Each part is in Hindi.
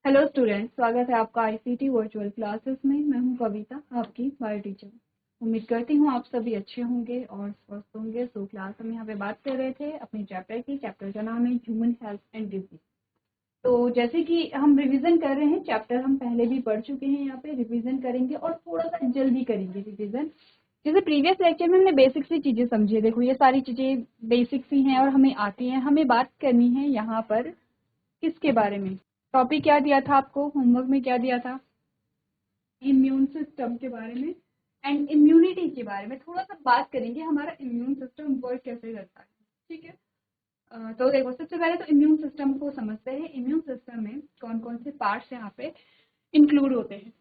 हेलो स्टूडेंट, स्वागत है आपका आईसीटी वर्चुअल क्लासेस में। मैं हूं कविता, आपकी बायो टीचर। उम्मीद करती हूं आप सभी अच्छे होंगे और स्वस्थ होंगे। सो क्लास हम यहाँ पे बात कर रहे थे अपने चैप्टर की। चैप्टर का नाम है ह्यूमन हेल्थ एंड डिजीज। तो जैसे कि हम रिवीजन कर रहे हैं, चैप्टर हम पहले भी पढ़ चुके हैं, यहाँ पे रिवीजन करेंगे और थोड़ा सा जल्दी करेंगे रिवीजन। जैसे प्रीवियस लेक्चर में हमने बेसिक सी चीजें समझी है। देखो, ये सारी चीजें बेसिक सी हैं और हमें आती हैं। हमें बात करनी है यहाँ पर किसके बारे में? टॉपिक क्या दिया था आपको होमवर्क में? क्या दिया था? इम्यून सिस्टम के बारे में एंड इम्यूनिटी के बारे में थोड़ा सा बात करेंगे। हमारा इम्यून सिस्टम वर्क कैसे करता है, ठीक है। तो देखो, सबसे पहले तो इम्यून सिस्टम को समझते हैं। इम्यून सिस्टम में कौन कौन से पार्ट्स यहाँ पे इंक्लूड होते हैं,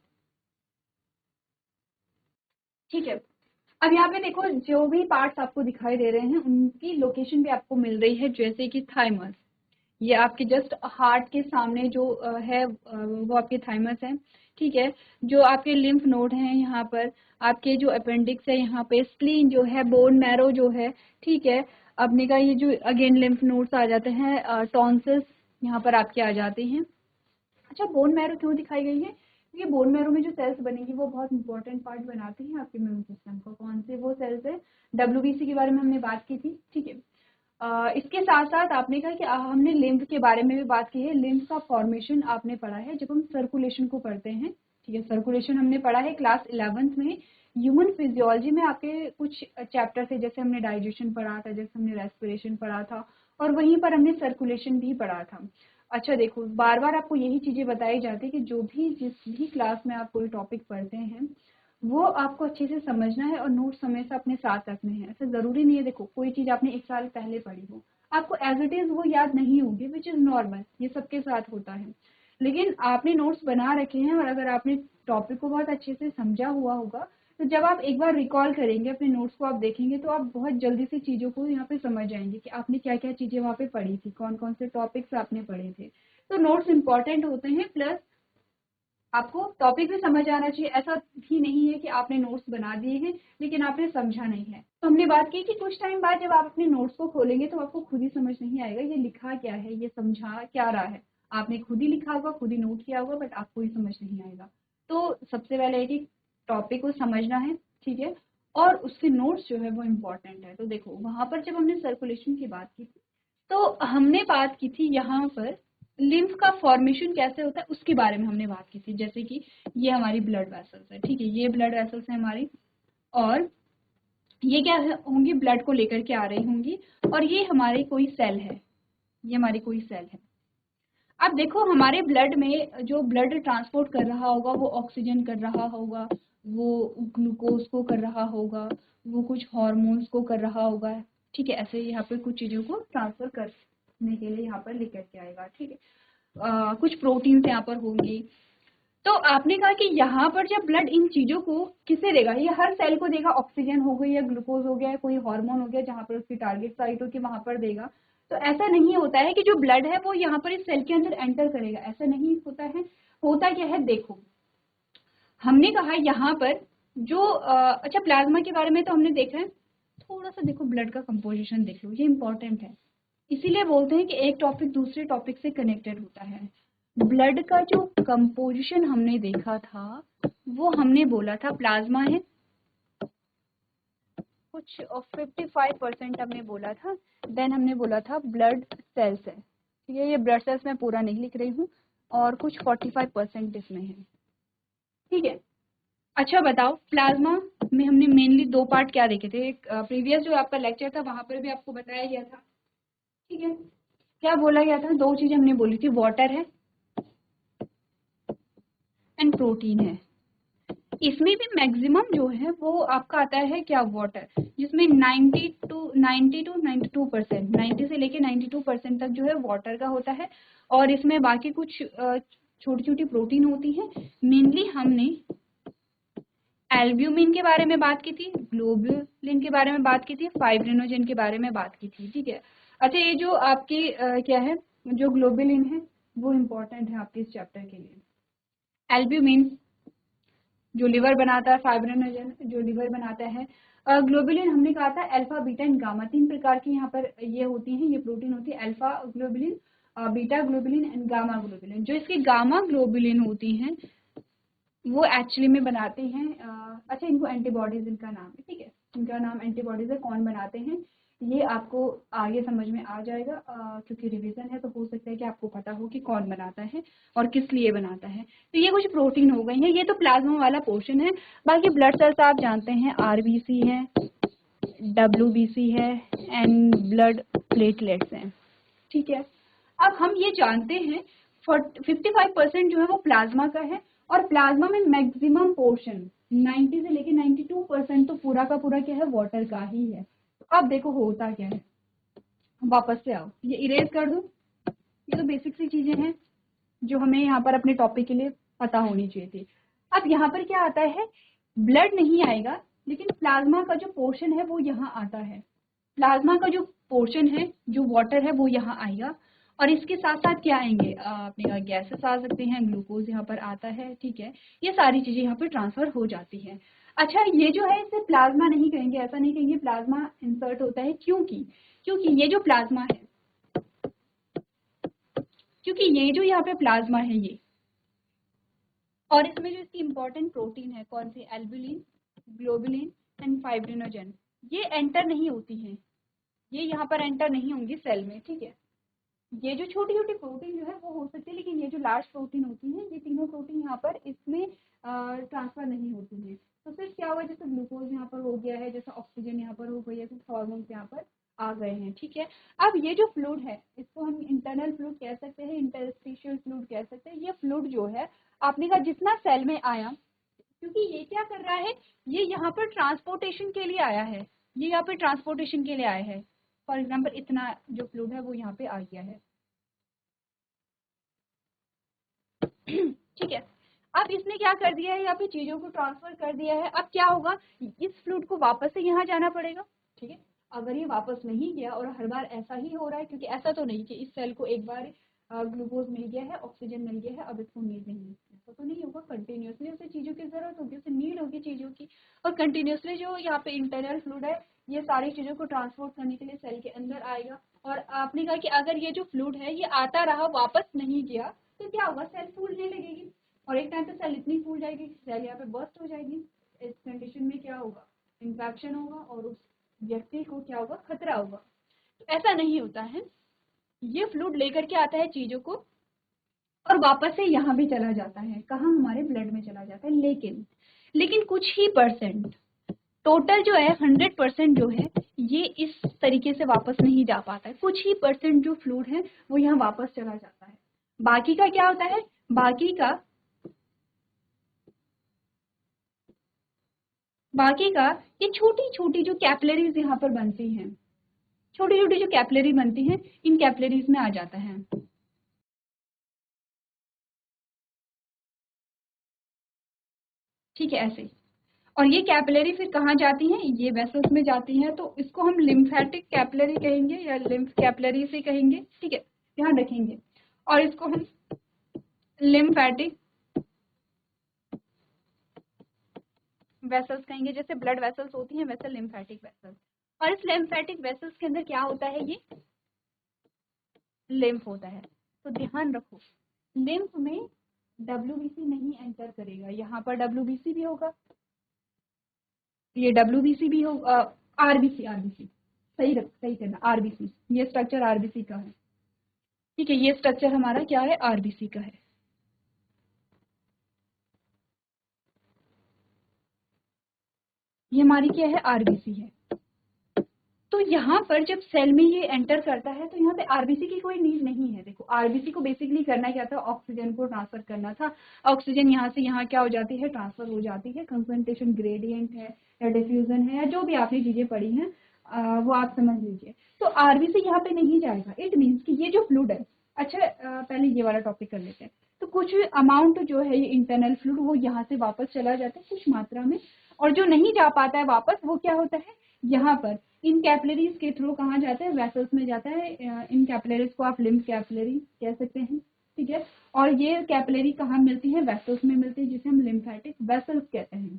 ठीक है। अब यहाँ पे देखो, जो भी पार्ट्स आपको दिखाई दे रहे हैं उनकी लोकेशन भी आपको मिल रही है। जैसे कि थाइमस, ये आपके जस्ट हार्ट के सामने जो है वो आपके थाइमस है, ठीक है। जो आपके लिम्फ नोड हैं यहाँ पर, आपके जो अपेंडिक्स है यहाँ पे, स्प्लीन जो है, बोन मैरो जो है, ठीक है। अपने का ये जो अगेन लिम्फ नोड्स आ जाते हैं, टॉन्सिल्स यहाँ पर आपके आ जाते हैं। अच्छा, बोन मैरो क्यों दिखाई गई है? क्योंकि बोन मैरो में जो सेल्स बनेंगी वो बहुत इंपॉर्टेंट पार्ट बनाती हैं आपके इम्यून सिस्टम को। कौन से वो सेल्स है? डब्ल्यूबीसी के बारे में हमने बात की थी, ठीक है। इसके साथ साथ आपने कहा कि हमने लिम्फ के बारे में भी बात की है। लिम्फ का फॉर्मेशन आपने पढ़ा है जब हम सर्कुलेशन को पढ़ते हैं, ठीक है। सर्कुलेशन हमने पढ़ा है क्लास 11th में। ह्यूमन फिजियोलॉजी में आपके कुछ चैप्टर थे, जैसे हमने डाइजेशन पढ़ा था, जैसे हमने रेस्पिरेशन पढ़ा था, और वहीं पर हमने सर्कुलेशन भी पढ़ा था। अच्छा देखो, बार बार आपको यही चीजें बताई जाती है कि जो भी जिस भी क्लास में आप कोई टॉपिक पढ़ते हैं वो आपको अच्छे से समझना है और नोट्स हमेशा अपने साथ रखने हैं। ऐसा जरूरी नहीं है, देखो कोई चीज आपने एक साल पहले पढ़ी हो, आपको एज इट इज वो याद नहीं होगी, विच इज नॉर्मल, ये सबके साथ होता है। लेकिन आपने नोट्स बना रखे हैं और अगर आपने टॉपिक को बहुत अच्छे से समझा हुआ होगा तो जब आप एक बार रिकॉल करेंगे अपने नोट्स को, आप देखेंगे तो आप बहुत जल्दी से चीजों को यहाँ पे समझ जाएंगे कि आपने क्या क्या चीजें वहाँ पे पढ़ी थी, कौन कौन से टॉपिक्स आपने पढ़े थे। तो नोट्स इंपॉर्टेंट होते हैं, प्लस आपको टॉपिक भी समझ आना चाहिए। ऐसा भी नहीं है कि आपने नोट्स बना दिए हैं लेकिन आपने समझा नहीं है। तो हमने बात की कि कुछ टाइम बाद जब आप अपने नोट्स को खोलेंगे तो आपको खुद ही समझ नहीं आएगा ये लिखा क्या है, ये समझा क्या रहा है। आपने खुद ही लिखा होगा, खुद ही नोट किया होगा, बट आपको ही समझ नहीं आएगा। तो सबसे पहले है कि टॉपिक को समझना है, ठीक है, और उसके नोट्स जो है वो इम्पोर्टेंट है। तो देखो, वहां पर जब हमने सर्कुलेशन की बात की थी तो हमने बात की थी यहाँ पर लिम्फ का फॉर्मेशन कैसे होता है उसके बारे में हमने बात की थी। जैसे कि ये हमारी ब्लड वेसल्स है, ठीक है, ये ब्लड वेसल्स है हमारी, और ये क्या होंगी, ब्लड को लेकर के आ रही होंगी, और ये हमारे कोई सेल है, ये हमारी कोई सेल है। अब देखो, हमारे ब्लड में जो ब्लड ट्रांसपोर्ट कर रहा होगा वो ऑक्सीजन कर रहा होगा, वो ग्लूकोज को कर रहा होगा, वो कुछ हॉर्मोन्स को कर रहा होगा, ठीक है। ऐसे यहाँ पे कुछ चीजों को ट्रांसफर करने के लिए यहाँ पर लेकर के आएगा, ठीक है। कुछ प्रोटीन्स यहाँ पर होंगी। तो आपने कहा कि यहाँ पर जब ब्लड इन चीजों को किसे देगा, ये हर सेल को देगा, ऑक्सीजन हो गई या ग्लूकोज हो गया या कोई हार्मोन हो गया, जहाँ पर उसकी टारगेट साइट हो के वहां पर देगा। तो ऐसा नहीं होता है कि जो ब्लड है वो यहाँ पर इस सेल के अंदर एंटर करेगा, ऐसा नहीं होता है। होता क्या है, देखो हमने कहा यहाँ पर जो अच्छा, प्लाज्मा के बारे में तो हमने देखा है। थोड़ा सा देखो, ब्लड का कंपोजिशन देख लो, ये इंपॉर्टेंट है। इसीलिए बोलते हैं कि एक टॉपिक दूसरे टॉपिक से कनेक्टेड होता है। ब्लड का जो कंपोजिशन हमने देखा था वो हमने बोला था प्लाज्मा है कुछ, और 55% हमने बोला था। देन हमने बोला था ब्लड सेल्स है, ठीक है। ये ब्लड सेल्स मैं पूरा नहीं लिख रही हूँ, और कुछ 45% इसमें है, ठीक है। अच्छा बताओ, प्लाज्मा में हमने मेनली दो पार्ट क्या देखे थे? एक प्रीवियस जो आपका लेक्चर था वहां पर भी आपको बताया गया था, ठीक है। क्या बोला गया था? दो चीजें हमने बोली थी, वाटर है एंड प्रोटीन है। इसमें भी मैक्सिमम जो है वो आपका आता है क्या, वाटर, जिसमें 92% 90 से लेके 92% तक जो है वाटर का होता है, और इसमें बाकी कुछ छोटी छोटी प्रोटीन होती है। मेनली हमने एल्ब्यूमिन के बारे में बात की थी, ग्लोबुलिन के बारे में बात की थी, फाइब्रिनोजन के बारे में बात की थी, ठीक है। अच्छा, ये जो आपकी क्या है, जो ग्लोबुलिन है वो इम्पोर्टेंट है आपके इस चैप्टर के लिए। एल्ब्यूमिन जो लिवर बनाता है, फाइब्रिनोजन जो लिवर बनाता है, ग्लोबुलिन हमने कहा था अल्फा बीटा एंड गामा, तीन प्रकार की यहाँ पर ये होती हैं, ये प्रोटीन होती है, alpha globulin, beta globulin and gamma globulin. जो इसकी गामा ग्लोबुलिन होती हैं वो एक्चुअली में बनाते हैं अच्छा, इनको एंटीबॉडीज इनका नाम है, ठीक है, इनका नाम एंटीबॉडीज है। कौन बनाते हैं ये आपको आगे समझ में आ जाएगा, क्योंकि रिवीजन है तो हो सकता है कि आपको पता हो कि कौन बनाता है और किस लिए बनाता है। तो ये कुछ प्रोटीन हो गई है, ये तो प्लाज्मा वाला पोर्शन है। बाकी ब्लड सेल्स आप जानते हैं आरबीसी है, डब्ल्यूबीसी है एंड ब्लड प्लेटलेट्स हैं, ठीक है। अब हम ये जानते हैं 55% जो है वो प्लाज्मा का है, और प्लाज्मा में मैक्सिमम पोर्शन 90 से लेके 92% तो पूरा का पूरा क्या है, वाटर का ही है। तो अब देखो होता क्या है, वापस से आओ, ये इरेज कर दूं। ये तो बेसिक सी चीजें हैं जो हमें यहाँ पर अपने टॉपिक के लिए पता होनी चाहिए थी। अब यहाँ पर क्या आता है, ब्लड नहीं आएगा, लेकिन प्लाज्मा का जो पोर्शन है वो यहाँ आता है। प्लाज्मा का जो पोर्शन है, जो वाटर है, वो यहाँ आएगा, और इसके साथ साथ क्या आएंगे, अपने गैसेस आ सकते हैं, ग्लूकोज यहाँ पर आता है, ठीक है। ये सारी चीजें यहाँ पर ट्रांसफर हो जाती है। अच्छा, ये जो है इसे प्लाज्मा नहीं कहेंगे, ऐसा नहीं कहेंगे, प्लाज्मा इंसर्ट होता है, क्योंकि ये जो प्लाज्मा है, क्योंकि ये जो यहाँ पे प्लाज्मा है ये, और इसमें जो इसकी इंपॉर्टेंट प्रोटीन है कौन सी, एल्बुलिन, ग्लोबुलिन एंड फाइब्रिनोजन, ये एंटर नहीं होती हैं, ये यहाँ पर एंटर नहीं होंगी सेल में, ठीक है। ये जो छोटी छोटी प्रोटीन जो है वो हो सकती है, लेकिन ये जो लार्ज प्रोटीन होती है, ये तीनों प्रोटीन यहाँ पर इसमें ट्रांसफर नहीं होती है। तो फिर क्या हुआ, जैसे ग्लूकोज यहाँ पर हो गया है, जैसे ऑक्सीजन यहाँ पर हो गई है, कुछ हार्मोन्स यहाँ पर आ गए हैं, ठीक है। अब ये जो फ्लूइड है इसको हम इंटरनल फ्लूइड कह सकते हैं, इंटरस्टिशियल फ्लूइड कह सकते हैं। ये फ्लूइड जो है आपने कहा जितना सेल में आया, क्योंकि ये क्या कर रहा है, ये यहाँ पर ट्रांसपोर्टेशन के लिए आया है, ये यहाँ पे ट्रांसपोर्टेशन के लिए आया है। फॉर एग्जाम्पल इतना जो फ्लूइड है वो यहाँ पे आ गया है, ठीक है। अब इसने क्या कर दिया है, यहाँ पे चीजों को ट्रांसफर कर दिया है। अब क्या होगा, इस फ्लूइड को वापस से यहाँ जाना पड़ेगा, ठीक है। अगर ये वापस नहीं गया, और हर बार ऐसा ही हो रहा है, क्योंकि ऐसा तो नहीं कि इस सेल को एक बार ग्लूकोज मिल गया है, ऑक्सीजन मिल गया है, अब इसको नीड नहीं है, ऐसा तो नहीं होगा। कंटिन्यूसली उसे चीजों की जरूरत होगी, उसे नीड होगी चीजों की, और कंटिन्यूसली जो यहाँ पे इंटरनल फ्लूइड है ये सारी चीजों को ट्रांसपोर्ट करने के लिए सेल के अंदर आएगा। और आपने कहा कि अगर ये जो फ्लूइड है ये आता रहा, वापस नहीं गया, तो क्या होगा, सेल फूलने लगेगी, और एक टाइम पे सेल इतनी फूल जाएगी सेल यहाँ पे बर्स्ट हो जाएगी। इस कंडीशन में क्या होगा, इन्फेक्शन होगा, और उस व्यक्ति को क्या होगा, खतरा होगा। तो ऐसा नहीं होता है, ये फ्लूइड लेकर के आता है चीजों को, और वापस से यहाँ भी चला जाता है, कहाँ, हमारे ब्लड में चला जाता है। लेकिन कुछ ही परसेंट, टोटल जो है 100% जो है ये इस तरीके से वापस नहीं जा पाता है। कुछ ही परसेंट जो फ्लूइड है वो यहाँ वापस चला जाता है। बाकी का क्या होता है, बाकी का ये छोटी छोटी जो कैपिलरीज यहाँ पर बनती हैं, छोटी छोटी जो कैपिलरी बनती हैं, इन कैपिलरीज में आ जाता है, ठीक है, ऐसे। और ये कैपिलरी फिर कहाँ जाती हैं, ये वेसल्स में जाती हैं, तो इसको हम लिम्फेटिक कैपिलरी कहेंगे या लिम्फ कैपिलरी से कहेंगे, ठीक है, ध्यान रखेंगे। और इसको हम लिम्फेटिक वेसल्स कहेंगे, जैसे ब्लड वेसल्स होती हैं वैसे लिम्फेटिक वेसल्स। और इस लिम्फेटिक वेसल्स के अंदर क्या होता है, ये लिम्फ होता है। तो ध्यान रखो, लिम्फ में डब्ल्यूबीसी नहीं एंटर करेगा, यहाँ पर डब्ल्यूबीसी भी होगा, ये डब्ल्यूबीसी भी होगा, आरबीसी सही करना, आरबीसी, ये स्ट्रक्चर आरबीसी का है, ठीक है, ये स्ट्रक्चर हमारा क्या है, आरबीसी का है। ये हमारी क्या है, आरबीसी है। तो यहाँ पर जब सेल में ये एंटर करता है तो यहाँ पे आरबीसी की कोई नीड नहीं है। देखो आरबीसी को बेसिकली करना क्या था, ऑक्सीजन को ट्रांसफर करना था। ऑक्सीजन यहाँ से यहाँ क्या हो जाती है, ट्रांसफर हो जाती है। कंसंट्रेशन ग्रेडियंट है या डिफ्यूजन है या जो भी आपने चीजें पढ़ी हैं वो आप समझ लीजिए। तो आरबीसी यहाँ पे नहीं जाएगा। इट मीन्स कि ये जो फ्लूइड है, अच्छा पहले ये वाला टॉपिक कर लेते हैं। तो कुछ अमाउंट जो है ये इंटरनल फ्लूइड वो यहाँ से वापस चला जाता है कुछ मात्रा में, और जो नहीं जा पाता है वापस वो क्या होता है, यहाँ पर इन कैपिलरीज के थ्रू कहाँ जाता है, वेसल्स में जाता है। इन कैपिलरीज को आप लिम्फ कैपिलरी कह सकते हैं, ठीक है। और ये कैपिलरी कहाँ मिलती है, वेसल्स में मिलती है, जिसे हम लिम्फेटिक वेसल्स कहते हैं,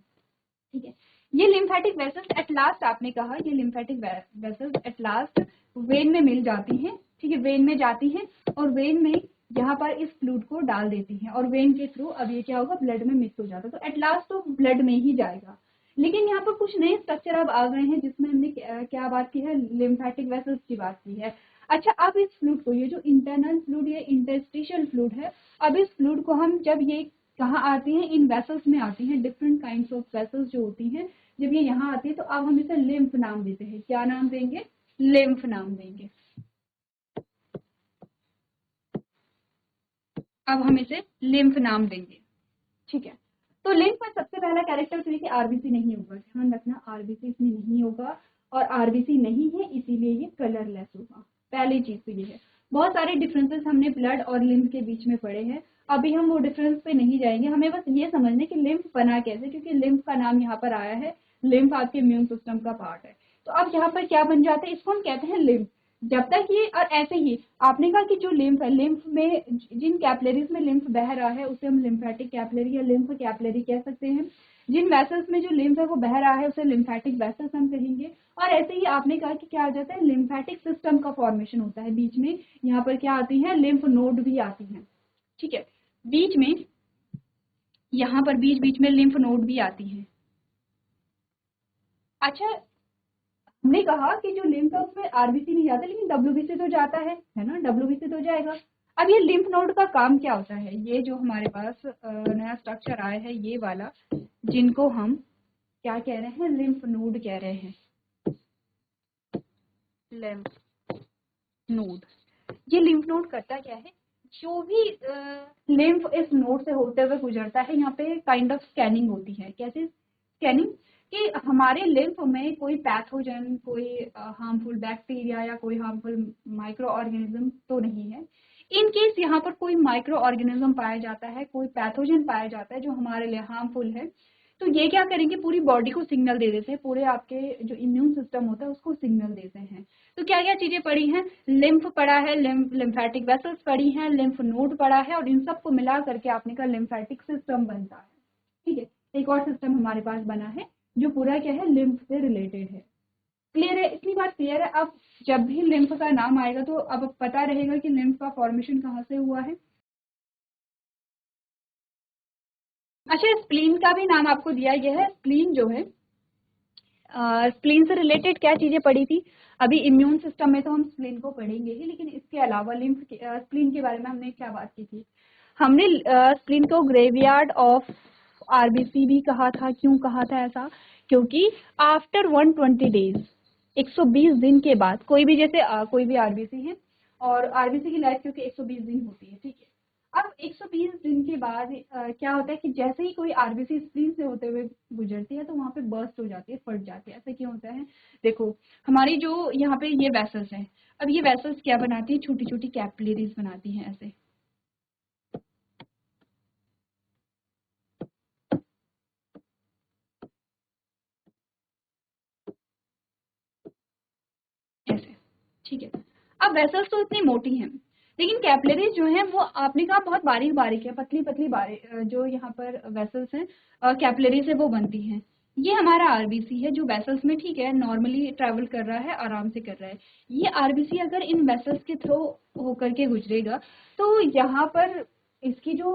ठीक है। ये लिम्फेटिक वेसल्स एट लास्ट, आपने कहा ये lymphatic vessels at last when में मिल जाती हैं, ठीक है, वेन में जाती हैं और वेन में यहाँ पर इस फ्लूइड को डाल देती हैं और वेन के थ्रू अब ये क्या होगा, ब्लड में मिक्स हो जाता है, तो एट लास्ट तो ब्लड में ही जाएगा। लेकिन यहाँ पर कुछ नए स्ट्रक्चर अब आ गए हैं जिसमें हमने क्या बात की है, लिम्फेटिक वेसल्स की बात की है। अच्छा, अब इस फ्लूइड को, ये जो इंटरनल फ्लूइड या इंटरस्टिशियल फ्लूइड है, अब इस फ्लूइड को हम जब ये कहाँ आती हैं, इन वेसल्स में आती हैं, डिफरेंट काइंड्स ऑफ वेसल्स जो होती हैं, जब ये यहाँ आती है तो अब हम इसे लिम्फ नाम देते हैं। क्या नाम देंगे, लिम्फ नाम देंगे। अब हम इसे लिम्फ नाम देंगे, ठीक है। तो लिम्फ में सबसे पहला कैरेक्टर तो ये कि आरबीसी नहीं होगा, ध्यान रखना आरबीसी इसमें नहीं होगा, और आरबीसी नहीं है इसीलिए ये कलरलेस होगा। पहली चीज तो ये है। बहुत सारे डिफरेंसेस हमने ब्लड और लिम्फ के बीच में पढ़े हैं, अभी हम वो डिफरेंस पे नहीं जाएंगे, हमें बस ये समझने कि लिम्फ बना कैसे, क्योंकि लिम्फ का नाम यहाँ पर आया है, लिम्फ आपके इम्यून सिस्टम का पार्ट है। तो अब यहाँ पर क्या बन जाता है, इसको हम कहते हैं लिम्फ। जब तक ये, और ऐसे ही आपने कहा कि जो लिम्फ है, लिम्फ में जिन कैपिलरीज में लिम्फ बह रहा है उसे हम लिम्फेटिक कैपिलरी या लिम्फ कैपिलरी कह सकते हैं। जिन वेसल्स में जो लिम्फ है वो बह रहा है उसे लिम्फेटिक वेसल्स हम कहेंगे। और ऐसे ही आपने कहा कि क्या आ जाता है, लिम्फेटिक सिस्टम का फॉर्मेशन होता है बीच में, यहाँ पर क्या आती है, लिम्फ नोड भी आती है, ठीक है, बीच में, यहाँ पर बीच बीच में लिम्फ नोड भी आती है। अच्छा, हमने कहा कि जो लिम्फ है उसमें आरबीसी नहीं जाता लेकिन डब्ल्यूबीसी तो जाता है ना, डब्ल्यूबीसी तो जाएगा। अब ये लिम्फ नोड का काम क्या होता है, ये जो हमारे पास नया स्ट्रक्चर आया है ये वाला, जिनको हम क्या कह रहे हैं, लिम्फ नोड कह रहे हैं, लिम्फ नोड। ये लिम्फ नोड करता क्या है, जो भी लिम्फ इस नोड से होते हुए गुजरता है, यहाँ पे काइंड ऑफ स्कैनिंग होती है। कैसे स्कैनिंग, कि हमारे लिम्फ में कोई पैथोजन, कोई हार्मफुल बैक्टीरिया या कोई हार्मफुल माइक्रो ऑर्गेनिज्म तो नहीं है। इन केस यहाँ पर कोई माइक्रो ऑर्गेनिज्म पाया जाता है, कोई पैथोजन पाया जाता है जो हमारे लिए हार्मफुल है, तो ये क्या करेंगे, पूरी बॉडी को सिग्नल दे देते हैं, पूरे आपके जो इम्यून सिस्टम होता है उसको सिग्नल देते हैं। तो क्या क्या चीजें पड़ी हैं, लिम्फ पड़ा है, लिम्फेटिक वेसल्स पड़ी हैं, लिम्फ नोड पड़ा है, और इन सबको मिला करके आपने का लिम्फेटिक सिस्टम बनता है, ठीक है। एक और सिस्टम हमारे पास बना है जो पूरा क्या है, लिम्फ से रिलेटेड है। क्लियर है, इतनी बात क्लियर है। अब जब भी लिम्फ का नाम आएगा तो अब पता रहेगा कि लिम्फ का फॉर्मेशन कहाँ से हुआ है। अच्छा, स्प्लीन का भी नाम आपको दिया गया है। स्प्लीन जो है, स्प्लीन से रिलेटेड क्या चीजें पड़ी थी, अभी इम्यून सिस्टम में तो हम स्प्लीन को पढ़ेंगे ही, लेकिन इसके अलावा लिम्फ स्प्लीन के बारे में हमने क्या बात की थी, हमने स्प्लीन को ग्रेवयार्ड ऑफ आरबीसी भी कहा था। क्यों कहा था ऐसा, क्योंकि आफ्टर 120 डेज, 120 दिन के बाद, कोई भी जैसे कोई भी आरबीसी है, और आरबीसी की लाइफ क्योंकि 120 दिन होती है, ठीक है। अब 120 दिन के बाद क्या होता है कि जैसे ही कोई आरबीसी स्प्लीन से होते हुए गुजरती है तो वहां पे बर्स्ट हो जाती है, फट जाती है। ऐसा क्यों होता है, देखो हमारी जो यहाँ पे ये वेसल्स हैं, अब ये वेसल्स क्या बनाती है, छोटी छोटी कैपिलरीज बनाती हैं, ऐसे ऐसे, ठीक है। अब वेसल्स तो इतनी मोटी हैं, लेकिन कैपिलरीज जो हैं वो आपने कहा बहुत बारीक बारीक है, पतली पतली बारीक, जो यहाँ पर वेसल्स हैं कैपिलरी से वो बनती हैं। ये हमारा आरबीसी है जो वेसल्स में, ठीक है, नॉर्मली ट्रेवल कर रहा है, आराम से कर रहा है। ये आरबीसी अगर इन वेसल्स के थ्रू होकर के गुजरेगा तो यहाँ पर इसकी जो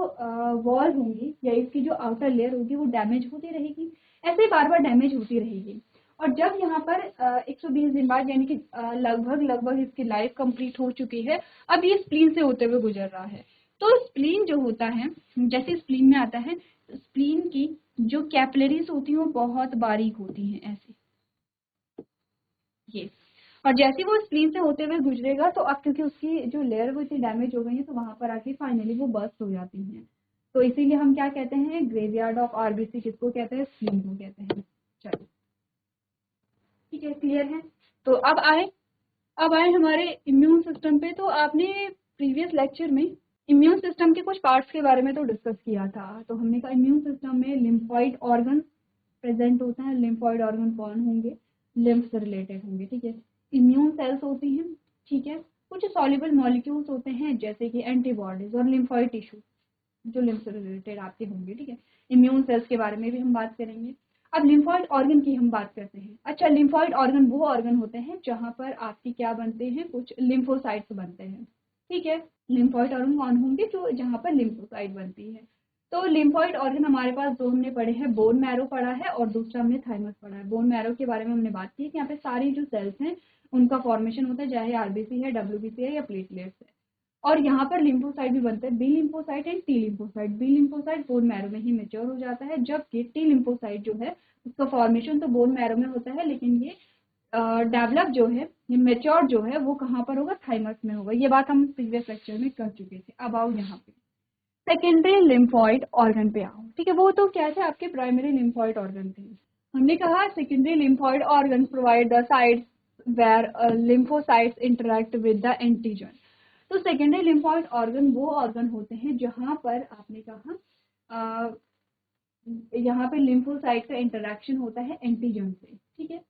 वॉल होंगी या इसकी जो आउटर लेयर होगी वो डैमेज होती रहेगी, ऐसे बार बार डैमेज होती रहेगी। और जब यहाँ पर 120 दिन बाद, यानी कि लगभग लगभग इसकी लाइफ कंप्लीट हो चुकी है, अब ये स्प्लीन से होते हुए गुजर रहा है, तो स्प्लीन जो होता है, जैसे स्प्लीन में आता है, स्प्लीन की जो कैपिलरीज होती हैं वो बहुत बारीक होती हैं, ऐसे ये। और जैसे वो स्प्लीन से होते हुए गुजरेगा तो अब क्योंकि उसकी जो लेयर वो इतनी डैमेज हो गई है तो वहां पर आके फाइनली वो बर्स्ट हो जाती हैं। तो इसीलिए हम क्या कहते हैं, ग्रेवयार्ड ऑफ आरबीसी किसको कहते हैं, स्प्लीन को कहते हैं। चलो ठीक है, क्लियर है। तो अब आए हमारे इम्यून सिस्टम पे। तो आपने प्रीवियस लेक्चर में इम्यून सिस्टम के कुछ पार्ट्स के बारे में तो डिस्कस किया था। तो हमने कहा इम्यून सिस्टम में लिम्फॉइड ऑर्गन प्रेजेंट होता है। लिम्फॉइड ऑर्गन कौन होंगे, लिम्फ से रिलेटेड होंगे, ठीक है। इम्यून सेल्स होती हैं, ठीक है। कुछ सॉल्युबल मॉलिक्यूल्स होते हैं जैसे कि एंटीबॉडीज, और लिम्फॉइड टिश्यू जो लिम्फ से रिलेटेड आपके होंगे, ठीक है। इम्यून सेल्स के बारे में भी हम बात करेंगे। अब लिम्फोइड ऑर्गन की हम बात करते हैं। अच्छा, लिम्फोइड ऑर्गन वो ऑर्गन होते हैं जहां पर आपकी क्या बनते हैं, कुछ लिम्फोसाइट्स बनते हैं, ठीक है। लिम्फोइड ऑर्गन कौन होंगे, जो जहां पर लिम्फोसाइट बनती है। तो लिम्फोइड ऑर्गन हमारे पास दो हमने पढ़े हैं, बोन मैरो पढ़ा है और दूसरा हमने थाइमस पढ़ा है। बोन मैरो के बारे में हमने बात की है कि यहाँ पे सारी जो सेल्स हैं उनका फॉर्मेशन होता है, चाहे आरबीसी है, डब्ल्यूबीसी है या प्लेटलेट्स है। और यहाँ पर लिम्फोसाइट भी बनते हैं, B lymphocyte and T lymphocyte. B lymphocyte bone marrow में ही मेच्योर हो जाता है, जबकि टी लिम्फोसाइट जो है उसका फॉर्मेशन तो बोन मैरो में होता है, लेकिन ये डेवलप जो है, ये मेच्योर जो है वो कहाँ पर होगा, थाइमस में होगा। ये बात हम प्रीवियस लेक्चर में कर चुके थे। अब आओ यहाँ पे सेकेंडरी लिम्फोइड ऑर्गन पे आओ, ठीक है। वो तो क्या थे, आपके प्राइमरी लिम्फोइड ऑर्गन थे। हमने कहा secondary lymphoid organ provide the sites where lymphocytes interact with the antigen। तो सेकेंडरी लिम्फोइड ऑर्गन वो ऑर्गन होते हैं जहां पर आपने कहा यहाँ पे लिम्फोसाइट का इंटरेक्शन होता है एंटीजन से, ठीक है।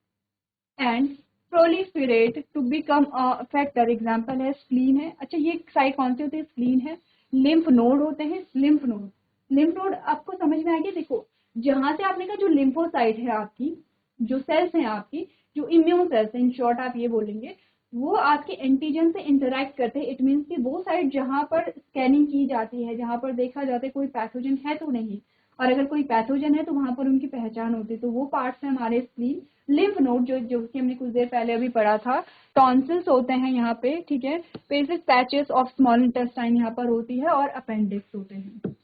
And proliferate to become a factor, example है स्प्लीन है। अच्छा, ये साइट कौन सी होती है, स्प्लीन है। लिम्फ नोड होते हैं, लिम्फ नोड। लिम्फ नोड आपको समझ में आ गया। देखो, जहां से आपने कहा जो लिम्फोसाइट है आपकी, जो सेल्स हैं आपकी, जो इम्यून सेल्स हैं, इन शॉर्ट आप ये बोलेंगे, वो आपके एंटीजन से इंटरेक्ट करते हैं। इट मीन्स कि वो साइट जहां पर स्कैनिंग की जाती है, जहां पर देखा जाता है कोई पैथोजन है तो नहीं, और अगर कोई पैथोजन है तो वहां पर उनकी पहचान होती है। तो वो पार्ट्स है हमारे स्प्लीन। लिम्फ नोड जो कि हमने कुछ देर पहले अभी पढ़ा था, टॉन्सिल्स होते हैं यहाँ पे, ठीक है। Basic patches of small intestine यहाँ पर होती है, और अपेंडिक्स होते हैं।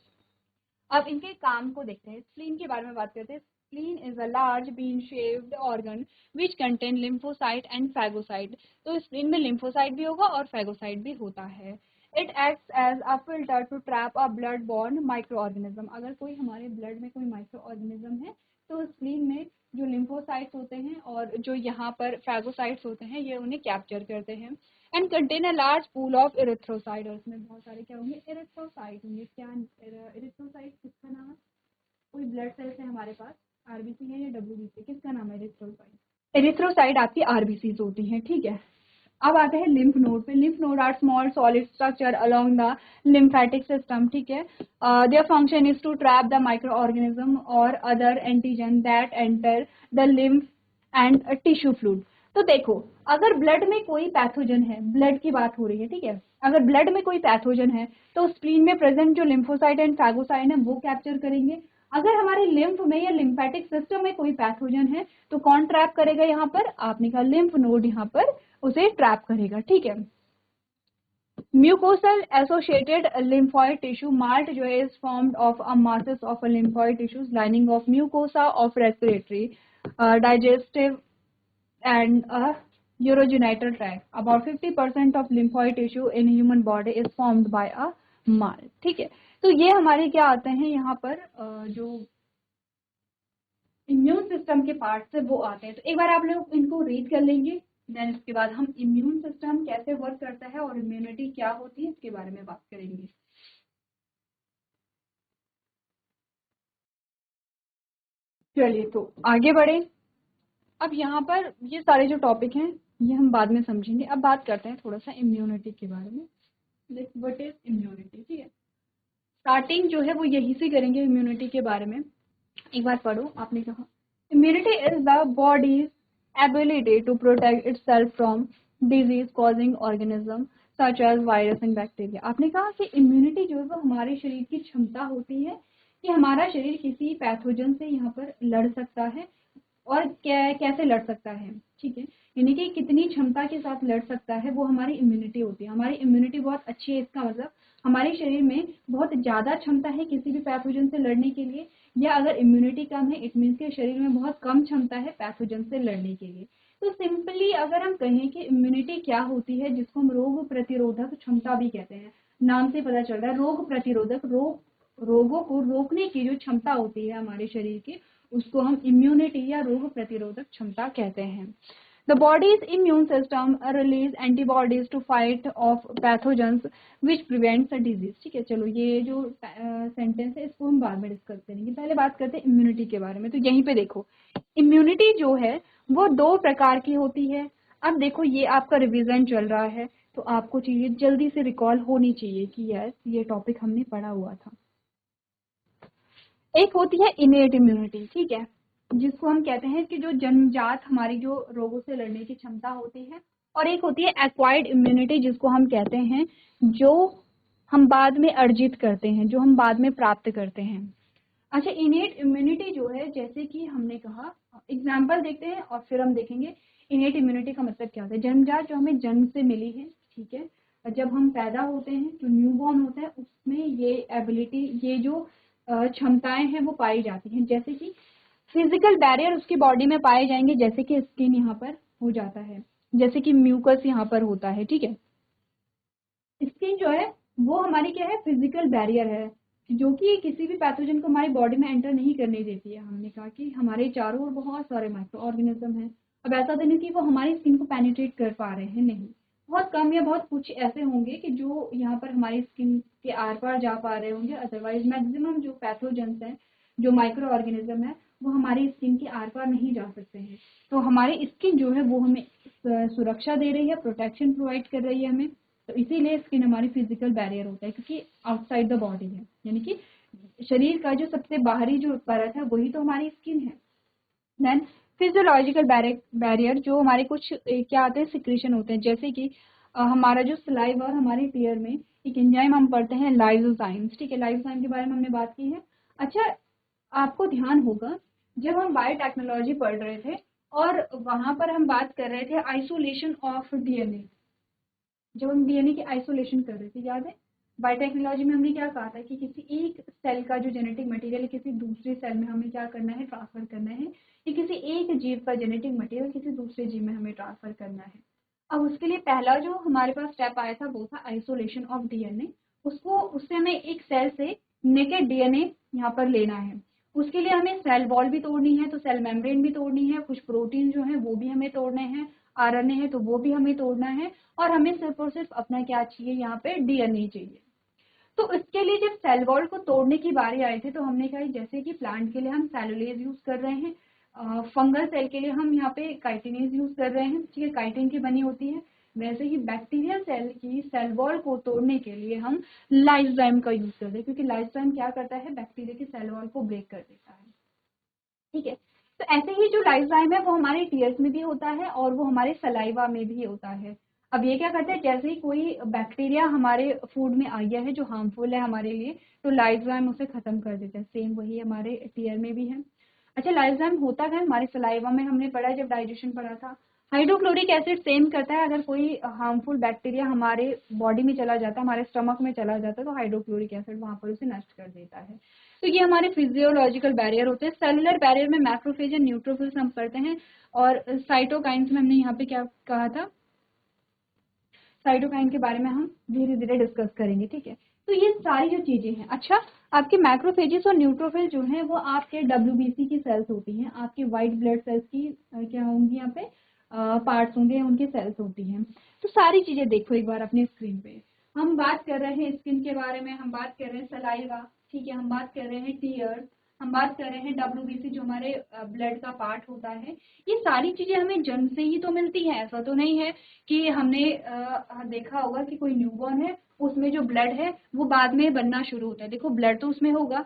अब इनके काम को देखते हैं, स्प्लीन के बारे में बात करते हैं। Spleen is a large bean shaped organ which contain lymphocyte and phagocyte. तो स्प्लीन में लिम्फोसाइट भी होगा और फैगोसाइट भी होता है। It acts as a filter to trap a blood borne microorganism. अगर कोई हमारे ब्लड में कोई माइक्रो ऑर्गेनिज्म है तो स्प्लीन में जो लिम्फोसाइट्स होते हैं और जो यहाँ पर फैगोसाइट्स होते हैं, ये उन्हें कैप्चर करते हैं। And contain a large pool of erythrocyte, और इसमें बहुत सारे क्या होंगे, इरिथ्रोसाइट होंगे। क्या इरिथ्रोसाइट किसका नाम है, कोई ब्लड सेल्स है हमारे पास, आरबीसी है या डब्ल्यूबीसी, किसका नाम है इरिथ्रोसाइट। इरिथ्रोसाइट आपकी आरबीसी होती हैं, ठीक है। अब आते हैं लिम्फ नोड पे। Lymph node are small solid structure along the lymphatic system, ठीक है। Their function is to trap the micro organism और other antigen that enter the lymph and tissue fluid. तो देखो, अगर ब्लड में कोई पैथोजन है, ब्लड की बात हो रही है, ठीक है, अगर ब्लड में कोई पैथोजन है तो स्प्लीन में प्रेजेंट जो लिम्फोसाइट एंड फैगोसाइट है वो कैप्चर करेंगे। अगर हमारे लिम्फ में या लिम्फेटिक सिस्टम में कोई पैथोजन है तो कौन ट्रैप करेगा, यहाँ पर आपने कहा लिम्फ नोड यहाँ पर उसे ट्रैप करेगा, ठीक है। Mucosal associated lymphoid tissue malt जो है is formed of a masses of a lymphoid tissues lining of mucosa of respiratory, digestive and a urogenital tract. About 50% of lymphoid tissue in human body is formed by a malt, ठीक है। तो ये हमारे क्या आते हैं यहाँ पर, जो इम्यून सिस्टम के पार्ट है वो आते हैं। तो एक बार आप लोग इनको रीड कर लेंगे, देन इसके बाद हम इम्यून सिस्टम कैसे वर्क करता है और इम्यूनिटी क्या होती है इसके बारे में बात करेंगे। चलिए तो आगे बढ़े। अब यहाँ पर ये सारे जो टॉपिक हैं ये हम बाद में समझेंगे। अब बात करते हैं थोड़ा सा इम्यूनिटी के बारे में। व्हाट इज इम्यूनिटी, ठीक है। स्टार्टिंग जो है वो यहीं से करेंगे इम्यूनिटी के बारे में। एक बार पढ़ो, आपने कहा immunity is the body's ability to protect itself from disease causing organism such as virus and bacteria. आपने कहा कि इम्यूनिटी जो है वो हमारे शरीर की क्षमता होती है कि हमारा शरीर किसी पैथोजन से यहाँ पर लड़ सकता है, और कैसे लड़ सकता है, ठीक है। यानी कि कितनी क्षमता के साथ लड़ सकता है वो हमारी इम्यूनिटी होती है। हमारी इम्यूनिटी बहुत अच्छी है, इसका मतलब हमारे शरीर में बहुत ज़्यादा क्षमता है किसी भी पैथोजन से लड़ने के लिए, या अगर इम्यूनिटी कम है इट मीन्स के शरीर में बहुत कम क्षमता है पैथोजन से लड़ने के लिए। तो सिंपली अगर हम कहें कि इम्यूनिटी क्या होती है, जिसको हम रोग प्रतिरोधक क्षमता भी कहते हैं, नाम से पता चल रहा है, रोग प्रतिरोधक, रोगों को रोकने की जो क्षमता होती है हमारे शरीर की, उसको हम इम्यूनिटी या रोग प्रतिरोधक क्षमता कहते हैं। The body's immune system release antibodies to fight off pathogens which prevents the disease, ठीक है। चलो ये जो सेंटेंस है इसको हम बाद में डिस्कस करेंगे, पहले बात करते हैं इम्यूनिटी के बारे में। तो यहीं पे देखो, इम्यूनिटी जो है वो दो प्रकार की होती है। अब देखो ये आपका रिवीजन चल रहा है तो आपको चीजें जल्दी से रिकॉल होनी चाहिए कि यस ये टॉपिक हमने पढ़ा हुआ था। एक होती है इनेट इम्यूनिटी, ठीक है। जिसको हम कहते हैं कि जो जन्मजात हमारी जो रोगों से लड़ने की क्षमता होती है, और एक होती है एक्वायर्ड इम्यूनिटी जिसको हम कहते हैं जो हम बाद में अर्जित करते हैं, जो हम बाद में प्राप्त करते हैं। अच्छा, इनेट इम्यूनिटी जो है, जैसे कि हमने कहा, एग्जाम्पल देखते हैं और फिर हम देखेंगे इनेट इम्यूनिटी का मतलब क्या होता है। जन्मजात जो हमें जन्म से मिली है, ठीक है, जब हम पैदा होते हैं, जो न्यूबॉर्न होता है उसमें ये एबिलिटी, ये जो क्षमताएं हैं वो पाई जाती हैं। जैसे कि फिजिकल बैरियर उसकी बॉडी में पाए जाएंगे, जैसे कि स्किन यहाँ पर हो जाता है, जैसे कि म्यूकस यहाँ पर होता है, ठीक है। स्किन जो है वो हमारी क्या है, फिजिकल बैरियर है, जो कि किसी भी पैथोजन को हमारी बॉडी में एंटर नहीं करने देती है। हमने कहा कि हमारे चारों ओर बहुत सारे माइक्रो ऑर्गेनिज्म हैं। अब ऐसा तो नहीं कि वो हमारी स्किन को पेनिट्रेट कर पा रहे हैं, नहीं, बहुत कम या बहुत कुछ ऐसे होंगे कि जो यहाँ पर हमारी स्किन के आर पार जा पा रहे होंगे। अदरवाइज मैक्सिमम जो पैथोजेंस हैं, जो माइक्रो ऑर्गेनिज्म है, वो हमारी स्किन के आर पार नहीं जा सकते हैं। तो हमारी स्किन जो है वो हमें सुरक्षा दे रही है, प्रोटेक्शन प्रोवाइड कर रही है हमें। तो इसीलिए स्किन हमारी फिजिकल बैरियर होता है, क्योंकि आउटसाइड द बॉडी है, यानी कि शरीर का जो सबसे बाहरी जो परत है वही तो हमारी स्किन है। देन फिजियोलॉजिकल बैरियर जो हमारे कुछ क्या आते हैं, सिक्रीशन होते हैं, जैसे कि हमारा जो सलाइवा और हमारे टीयर में एक एंजाइम हम पढ़ते हैं लाइसोजाइम्स, ठीक है, लाइसोजाइम के बारे में हमने बात की है। अच्छा, आपको ध्यान होगा जब हम बायोटेक्नोलॉजी पढ़ रहे थे और वहां पर हम बात कर रहे थे आइसोलेशन ऑफ डीएनए, जब हम डीएनए की आइसोलेशन कर रहे थे, याद है बायोटेक्नोलॉजी में हमने क्या कहा था कि किसी एक सेल का जो जेनेटिक मटेरियल किसी दूसरे सेल में हमें क्या करना है, ट्रांसफर करना है, या किसी एक जीव का जेनेटिक मटेरियल किसी दूसरे जीव में हमें ट्रांसफर करना है। अब उसके लिए पहला जो हमारे पास स्टेप आया था वो था आइसोलेशन ऑफ डीएनए। उसको उससे हमें एक सेल से नेकेड डीएनए यहाँ पर लेना है। उसके लिए हमें सेल वॉल भी तोड़नी है, तो सेल मेम्ब्रेन भी तोड़नी है, कुछ प्रोटीन जो है वो भी हमें तोड़ने हैं, आरएनए है तो वो भी हमें तोड़ना है, और हमें सिर्फ और सिर्फ अपना क्या चाहिए, यहाँ पे डीएनए चाहिए। तो इसके लिए जब सेल वॉल को तोड़ने की बारी आई थी तो हमने कहा जैसे कि प्लांट के लिए हम सेलुलेज यूज कर रहे हैं, फंगल सेल के लिए हम यहाँ पे काइटिनेज यूज कर रहे हैं, ठीक है, काइटिन की बनी होती है, वैसे ही बैक्टीरियल सेल की सेल वॉल को तोड़ने के लिए हम लाइसोजाइम का यूज करते हैं, क्योंकि लाइसोजाइम क्या करता है, बैक्टीरिया की सेल वॉल को ब्रेक कर देता है, ठीक है। तो ऐसे ही जो लाइसोजाइम है वो हमारे टीयर्स में भी होता है और वो हमारे सलाइवा में भी होता है। अब ये क्या करते हैं, जैसे ही कोई बैक्टीरिया हमारे फूड में आ गया है जो हार्मफुल है हमारे लिए, तो लाइसोजाइम उसे खत्म कर देता है। सेम वही हमारे टीयर में भी है। अच्छा, लाइसोजाइम होता है हमारे सलाइवा में, हमने पढ़ा जब डाइजेशन पढ़ा था। हाइड्रोक्लोरिक एसिड सेम करता है, अगर कोई हार्मफुल बैक्टीरिया हमारे बॉडी में चला जाता है, हमारे स्टमक में चला जाता है, तो हाइड्रोक्लोरिक एसिड वहां पर उसे नष्ट कर देता है। तो ये हमारे फिजियोलॉजिकल बैरियर होते हैं। सेलुलर बैरियर में मैक्रोफेज एंड न्यूट्रोफिल्स हम पढ़ते हैं, और साइटोकाइंस में हमने यहाँ पे क्या कहा था, साइटोकाइन के बारे में हम धीरे धीरे डिस्कस करेंगे, ठीक है। तो ये सारी जो चीजें हैं। अच्छा, आपके मैक्रोफेजेस और न्यूट्रोफिल जो हैं वो आपके डब्ल्यूबीसी की सेल्स होती हैं, आपके व्हाइट ब्लड सेल्स की क्या होंगी यहाँ पे, पार्ट्स होंगे, उनकी सेल्स होती हैं। तो सारी चीजें देखो एक बार अपनी स्क्रीन पे। हम बात कर रहे हैं स्किन के बारे में, हम बात कर रहे हैं सलाइवा, ठीक है, हम बात कर रहे हैं टीयर्स, हम बात कर रहे हैं डब्ल्यूबीसी जो हमारे ब्लड का पार्ट होता है। ये सारी चीजें हमें जन्म से ही तो मिलती हैं, ऐसा तो नहीं है कि हमने देखा होगा कि कोई न्यूबॉर्न है उसमें जो ब्लड है वो बाद में बनना शुरू होता है। देखो ब्लड तो उसमें होगा,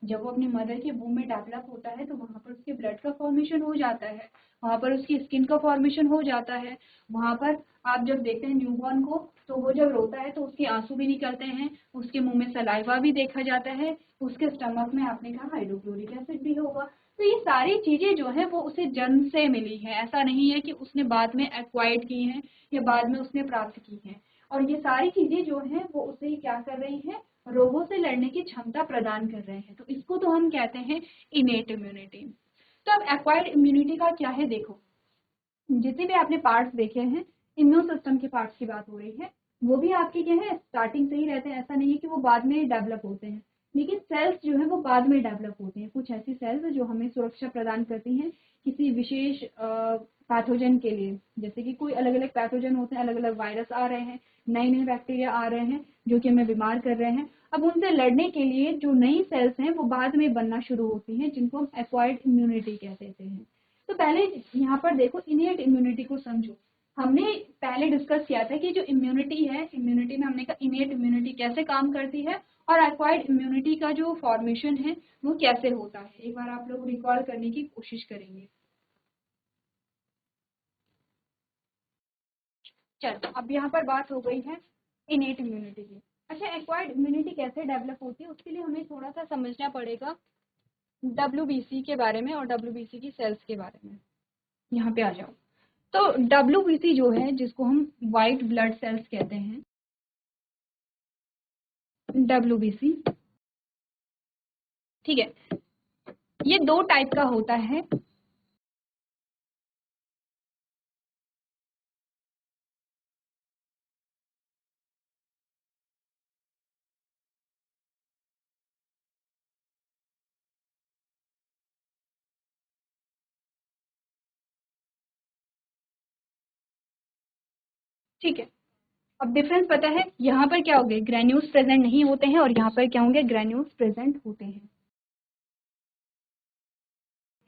जब वो अपनी मदर के वूम में डेवलप होता है तो वहां पर उसके ब्लड का फॉर्मेशन हो जाता है, वहां पर उसकी स्किन का फॉर्मेशन हो जाता है। वहां पर आप जब देखते हैं न्यूबॉर्न को, तो वो जब रोता है तो उसके आंसू भी निकलते हैं, उसके मुंह में सलाइवा भी देखा जाता है, उसके स्टमक में आपने कहा हाइड्रोक्लोरिक एसिड भी होगा। तो ये सारी चीजें जो है वो उसे जन्म से मिली है, ऐसा नहीं है कि उसने बाद में एक्वायर्ड की हैं या बाद में उसने प्राप्त की हैं। और ये सारी चीजें जो हैं वो उसे क्या कर रही हैं, रोगों से लड़ने की क्षमता प्रदान कर रहे हैं। तो इसको तो हम कहते हैं इनेट इम्यूनिटी। तो अब एक्वायर्ड इम्यूनिटी का क्या है, देखो जितने भी आपने पार्ट्स देखे हैं, इम्यून सिस्टम के पार्ट्स की बात हो रही है, वो भी आपके क्या है, स्टार्टिंग से ही रहते हैं, ऐसा नहीं है कि वो बाद में डेवलप होते हैं। लेकिन सेल्स जो है वो बाद में डेवलप होते हैं, कुछ ऐसी सेल्स जो हमें सुरक्षा प्रदान करती हैं किसी विशेष पैथोजन के लिए। जैसे कि कोई अलग अलग पैथोजन होते हैं, अलग अलग वायरस आ रहे हैं, नए नए बैक्टीरिया आ रहे हैं जो कि हमें बीमार कर रहे हैं। अब उनसे लड़ने के लिए जो नई सेल्स हैं वो बाद में बनना शुरू होती हैं, जिनको हम एक्वायर्ड इम्यूनिटी कहते हैं। तो पहले यहाँ पर देखो इनेट इम्यूनिटी को समझो। हमने पहले डिस्कस किया था कि जो इम्यूनिटी है, इम्यूनिटी में हमने कहा इनेट इम्यूनिटी कैसे काम करती है और एक्वायर्ड इम्यूनिटी का जो फॉर्मेशन है वो कैसे होता है। एक बार आप लोग रिकॉल करने की कोशिश करेंगे। चलो, अब यहाँ पर बात हो गई है इनेट इम्यूनिटी की। अच्छा, एक्वायर्ड इम्यूनिटी कैसे डेवलप होती है, उसके लिए हमें थोड़ा सा समझना पड़ेगा WBC के बारे में और WBC की सेल्स के बारे में। यहाँ पे आ जाओ। तो WBC जो है, जिसको हम वाइट ब्लड सेल्स कहते हैं, WBC, ठीक है, ये दो टाइप का होता है। ठीक है, अब डिफरेंस पता है, यहाँ पर क्या हो गए, ग्रेन्यूल्स प्रेजेंट नहीं होते हैं और यहाँ पर क्या होंगे, ग्रेन्यूल्स प्रेजेंट होते हैं।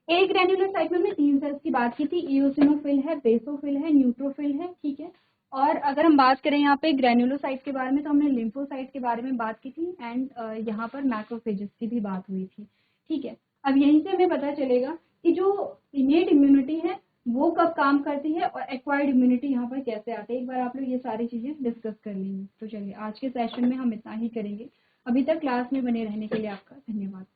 एक ग्रेन्युलर साइट में हमने 3 सेल्स की बात की थी, इओसिनोफिल है, बेसोफिल है, न्यूट्रोफिल है, ठीक है। और अगर हम बात करें यहाँ पे ग्रेन्युलोसाइट के बारे में, तो हमने लिम्फोसाइट के बारे में बात की थी एंड यहाँ पर मैक्रोफेजेस की भी बात हुई थी, ठीक है। अब यहीं से हमें पता चलेगा कि जो इनेट इम्यूनिटी है वो कब काम करती है और एक्वायर्ड इम्यूनिटी यहाँ पर कैसे आती है। एक बार आप लोग ये सारी चीजें डिस्कस कर लेंगे। तो चलिए, आज के सेशन में हम इतना ही करेंगे। अभी तक क्लास में बने रहने के लिए आपका धन्यवाद।